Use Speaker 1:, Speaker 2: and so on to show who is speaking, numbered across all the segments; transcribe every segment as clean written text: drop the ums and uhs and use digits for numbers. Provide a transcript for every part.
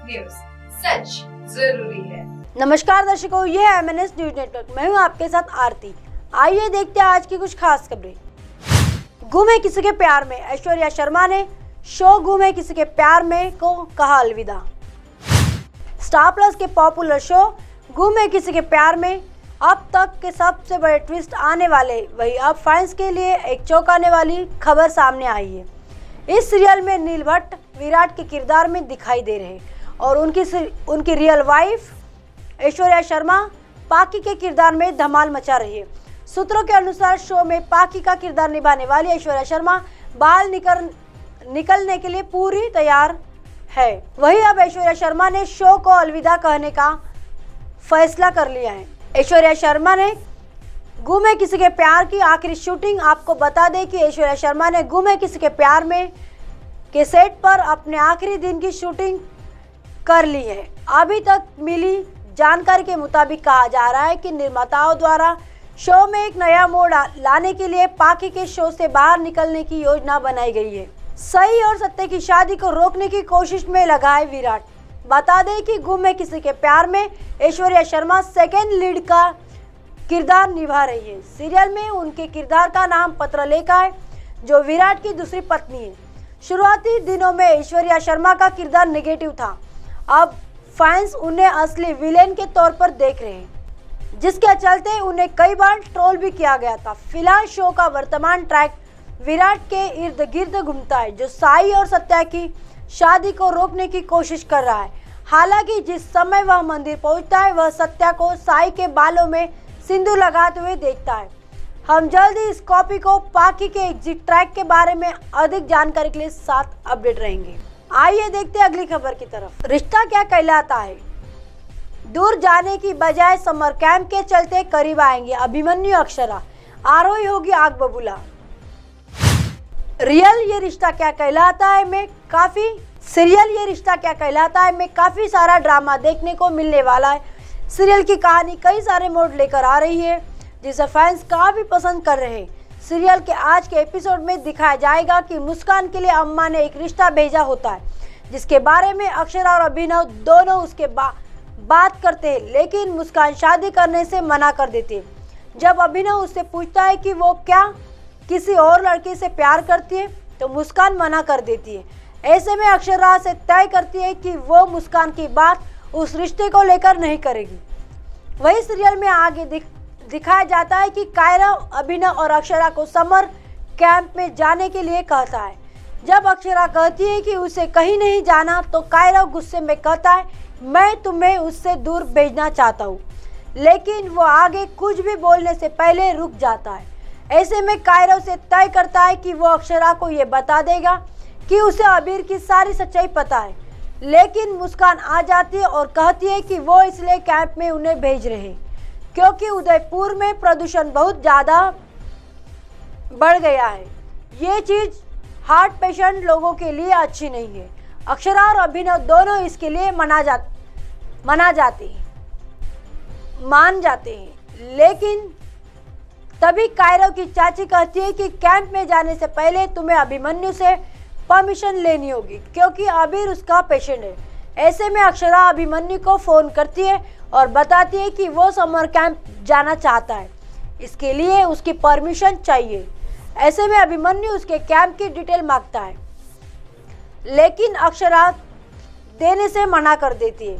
Speaker 1: News, सच जरूरी है।
Speaker 2: नमस्कार दर्शकों, ये है MNS न्यूज नेटवर्क। मैं हूँ आपके साथ आरती। आइए देखते हैं आज की कुछ खास खबरें। गुम है किसी के प्यार में, ऐश्वर्या शर्मा ने शो गुम है किसी के प्यार में को कहा अलविदा। स्टार प्लस के पॉपुलर शो गुम है किसी के प्यार में अब तक के सबसे बड़े ट्विस्ट आने वाले, वही अब फैंस के लिए एक चौंकाने वाली खबर सामने आई है। इस सीरियल में नील भट्ट विराट के किरदार में दिखाई दे रहे और उनकी रियल वाइफ ऐश्वर्या शर्मा पाकी के किरदार में धमाल मचा रही है। सूत्रों के अनुसार शो में पाकी का किरदार निभाने वाली ऐश्वर्या शर्मा बाहर निकलने के लिए पूरी तैयार है। वहीं अब ऐश्वर्या शर्मा ने शो को अलविदा कहने का फैसला कर लिया है। ऐश्वर्या शर्मा ने गुम है किसी के प्यार की आखिरी शूटिंग, आपको बता दें कि ऐश्वर्या शर्मा ने गुम है किसी के प्यार में के सेट पर अपने आखिरी दिन की शूटिंग कर ली है। अभी तक मिली जानकारी के मुताबिक कहा जा रहा है कि निर्माताओं द्वारा शो में एक नया मोड़ लाने के लिए पाकी के शो से बाहर निकलने की योजना बनाई गई है। सही और सत्य की शादी को रोकने की कोशिश में लगा है विराट। बता दें कि गुम है किसी के प्यार में ऐश्वर्या शर्मा सेकेंड लीड का किरदार निभा रही है। सीरियल में उनके किरदार का नाम पत्रलेखा है, जो विराट की दूसरी पत्नी है। शुरुआती दिनों में ऐश्वर्या शर्मा का किरदार नेगेटिव था, अब फैंस उन्हें असली विलेन के तौर पर देख रहे हैं, जिसके चलते उन्हें कई बार ट्रोल भी किया गया था। फिलहाल शो का वर्तमान ट्रैक विराट के इर्द गिर्द घूमता है, जो साई और सत्या की शादी को रोकने की कोशिश कर रहा है। हालांकि जिस समय वह मंदिर पहुंचता है, वह सत्या को साई के बालों में सिंदूर लगाते हुए देखता है। हम जल्द ही इस कॉपी को पाकी के एग्जिट ट्रैक के बारे में अधिक जानकारी के लिए साथ अपडेट रहेंगे। आइए देखते हैं अगली खबर की तरफ। रिश्ता क्या कहलाता है, दूर जाने की बजाय समर कैंप के चलते करीब आएंगे अभिमन्यु अक्षरा, आरोही होगी आग बबूला। ये रिश्ता क्या कहलाता है में काफी सारा ड्रामा देखने को मिलने वाला है। सीरियल की कहानी कई सारे मोड़ लेकर आ रही है, जिसे फैंस काफी पसंद कर रहे हैं। सीरियल के आज के एपिसोड में दिखाया जाएगा कि मुस्कान के लिए अम्मा ने एक रिश्ता भेजा होता है, जिसके बारे में अक्षरा और अभिनव दोनों उसके बात करते हैं, लेकिन मुस्कान शादी करने से मना कर देती है। जब अभिनव उससे पूछता है कि वो क्या किसी और लड़की से प्यार करती है, तो मुस्कान मना कर देती है। ऐसे में अक्षरा से तय करती है कि वो मुस्कान की बात उस रिश्ते को लेकर नहीं करेगी। वही सीरियल में आगे दिखाया जाता है कि कायरव अभिनव और अक्षरा को समर कैंप में जाने के लिए कहता है। जब अक्षरा कहती है कि उसे कहीं नहीं जाना, तो कायरव गुस्से में कहता है, मैं तुम्हें उससे दूर भेजना चाहता हूँ, लेकिन वो आगे कुछ भी बोलने से पहले रुक जाता है। ऐसे में कायरव से तय करता है कि वो अक्षरा को ये बता देगा कि उसे अबीर की सारी सच्चाई पता है, लेकिन मुस्कान आ जाती है और कहती है कि वो इसलिए कैंप में उन्हें भेज रहे हैं क्योंकि उदयपुर में प्रदूषण बहुत ज़्यादा बढ़ गया है। ये चीज़ हार्ट पेशेंट लोगों के लिए अच्छी नहीं है। अक्षरा और अभिनव दोनों इसके लिए मान जाते हैं, लेकिन तभी कायरव की चाची कहती है कि कैंप में जाने से पहले तुम्हें अभिमन्यु से परमिशन लेनी होगी, क्योंकि अबीर उसका पेशेंट है। ऐसे में अक्षरा अभिमन्यु को फोन करती है और बताती है कि वो समर कैंप जाना चाहता है, इसके लिए उसकी परमिशन चाहिए। ऐसे में अभिमन्यु उसके कैंप की डिटेल मांगता है, लेकिन अक्षरा देने से मना कर देती है।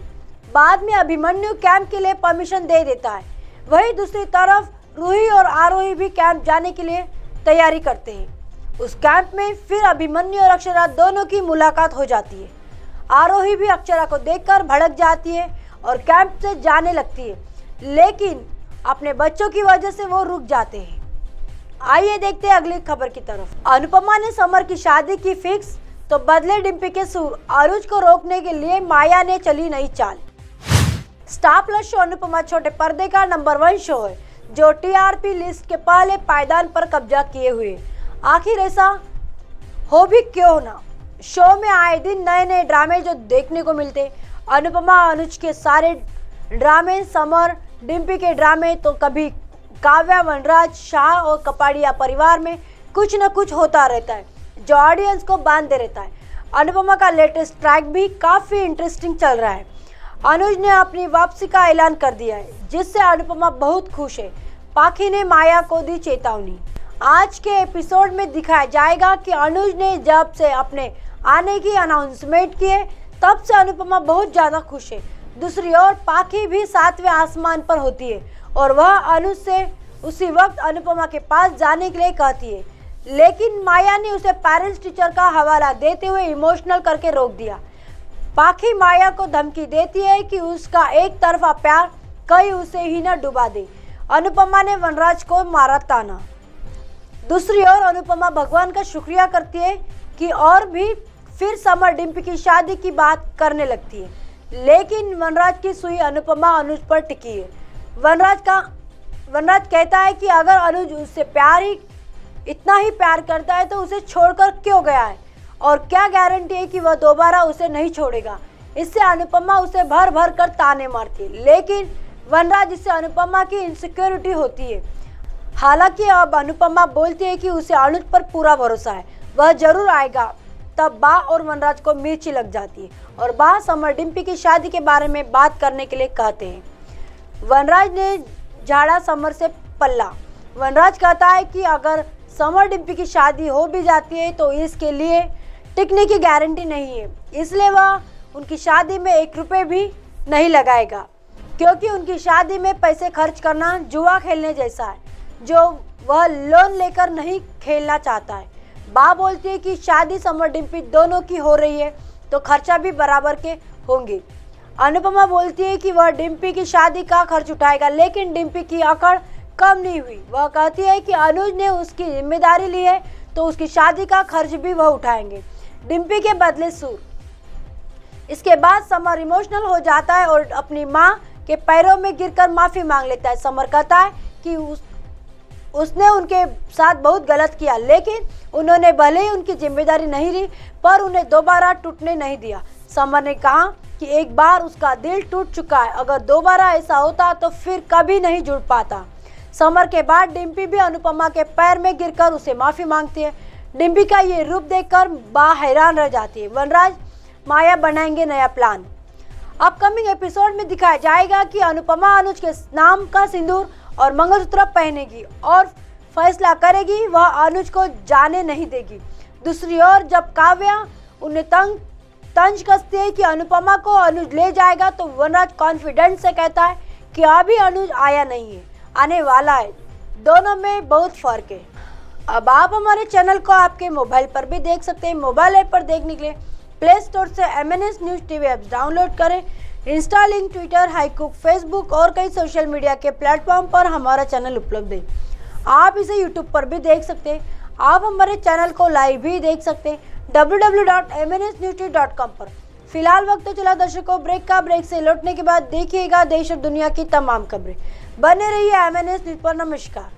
Speaker 2: बाद में अभिमन्यु कैंप के लिए परमिशन दे देता है। वहीं दूसरी तरफ रूही और आरोही भी कैंप जाने के लिए तैयारी करते हैं। उस कैंप में फिर अभिमन्यु और अक्षरा दोनों की मुलाकात हो जाती है। आरोही भी अक्षरा को देखकर भड़क जाती है और कैंप से जाने लगती है, लेकिन अपने बच्चों की वजह से वो रुक जाते हैं। आइए देखते हैं अगली खबर की तरफ। अनुपमा ने समर की शादी की फिक्स, तो बदले डिम्पी के सुर। अरुज को रोकने के लिए माया ने चली नई चाल। स्टार प्लस शो अनुपमा छोटे पर्दे का नंबर 1 शो है, जो TRP लिस्ट के पहले पायदान पर कब्जा किए हुए। आखिर ऐसा हो भी क्यों ना, शो में आए दिन नए नए ड्रामे जो देखने को मिलते। अनुपमा अनुज के सारे ड्रामे, समर डिम्पी के ड्रामे, तो कभी काव्या वनराज शाह और कपाड़िया परिवार में कुछ न कुछ होता रहता है, जो ऑडियंस को बांधते रहता है। अनुपमा का लेटेस्ट ट्रैक भी काफी इंटरेस्टिंग चल रहा है। अनुज ने अपनी वापसी का ऐलान कर दिया है, जिससे अनुपमा बहुत खुश है। पाखी ने माया को दी चेतावनी। आज के एपिसोड में दिखाया जाएगा कि अनुज ने जब से अपने आने की अनाउंसमेंट की है, तब से अनुपमा बहुत ज्यादा खुश है। दूसरी ओर पाखी भी 7वें आसमान पर होती है और वह अनुज से उसी वक्त अनुपमा के पास जाने के लिए कहती है, लेकिन माया ने उसे पेरेंट्स टीचर का हवाला देते हुए इमोशनल करके रोक दिया। पाखी माया को धमकी देती है कि उसका एक तरफा प्यार कहीं उसे ही न डुबा दे। अनुपमा ने वनराज को मारा ताना। दूसरी ओर अनुपमा भगवान का शुक्रिया करती है कि और भी फिर समर डिम्पी की शादी की बात करने लगती है, लेकिन वनराज की सुई अनुपमा अनुज पर टिकी है। वनराज कहता है कि अगर अनुज उससे इतना ही प्यार करता है तो उसे छोड़कर क्यों गया है और क्या गारंटी है कि वह दोबारा उसे नहीं छोड़ेगा। इससे अनुपमा उसे भर भर कर ताने मारती है, लेकिन वनराज इससे अनुपमा की इनसिक्योरिटी होती है। हालांकि अब अनुपमा बोलती है कि उसे अनुज पर पूरा भरोसा है, वह जरूर आएगा। तब बा और वनराज को मिर्ची लग जाती है और बा समर डिम्पी की शादी के बारे में बात करने के लिए कहते हैं। वनराज ने झाड़ा समर से पल्ला। वनराज कहता है कि अगर समर डिम्पी की शादी हो भी जाती है तो इसके लिए टिकने की गारंटी नहीं है, इसलिए वह उनकी शादी में 1 रुपये भी नहीं लगाएगा, क्योंकि उनकी शादी में पैसे खर्च करना जुआ खेलने जैसा है, जो वह लोन लेकर नहीं खेलना चाहता है। बा बोलती है कि शादी समर डिम्पी दोनों की हो रही है तो खर्चा भी बराबर के होंगे। अनुपमा बोलती है कि वह डिम्पी की शादी का खर्च उठाएगा, लेकिन डिम्पी की अकड़ कम नहीं हुई। वह कहती है कि अनुज ने उसकी जिम्मेदारी ली है तो उसकी शादी का खर्च भी वह उठाएंगे, डिम्पी के बदले सूर। इसके बाद समर इमोशनल हो जाता है और अपनी माँ के पैरों में गिरकर माफी मांग लेता है। समर कहता है कि उसने उनके साथ बहुत गलत किया, लेकिन उन्होंने भले ही उनकी जिम्मेदारी नहीं ली पर उन्हें दोबारा टूटने नहीं दिया। समर ने कहा कि एक बार उसका दिल टूट चुका है, अगर दोबारा ऐसा होता तो फिर कभी नहीं जुड़ पाता। समर के बाद डिम्पी भी अनुपमा के पैर में गिरकर उसे माफी मांगती है। डिम्पी का ये रूप देखकर बा हैरान रह जाती है। वनराज माया बनाएंगे नया प्लान। अपकमिंग एपिसोड में दिखाया जाएगा कि अनुपमा अनुज के नाम का सिंदूर और मंगलसूत्र पहनेगी और फैसला करेगी वह अनुज को जाने नहीं देगी। दूसरी ओर जब काव्या उन्हें तंज कसती है कि अनुपमा को अनुज ले जाएगा तो वनराज कॉन्फिडेंस से कहता है कि अभी अनुज आया नहीं है, आने वाला है। दोनों में बहुत फर्क है। अब आप हमारे चैनल को आपके मोबाइल पर भी देख सकते हैं। मोबाइल ऐप पर देखने के लिए प्ले स्टोर से MNS news TV app download करें। इंस्टा, लिंक, ट्विटर, हाईकुक, फेसबुक और कई सोशल मीडिया के प्लेटफॉर्म पर हमारा चैनल उपलब्ध है। आप इसे यूट्यूब पर भी देख सकते हैं। आप हमारे चैनल को लाइव भी देख सकते हैं www.mnsnewstv.com पर। फिलहाल वक्त तो चला दर्शकों ब्रेक से लौटने के बाद देखिएगा देश और दुनिया की तमाम खबरें। बने रहिए MNS न्यूज़ पर। नमस्कार।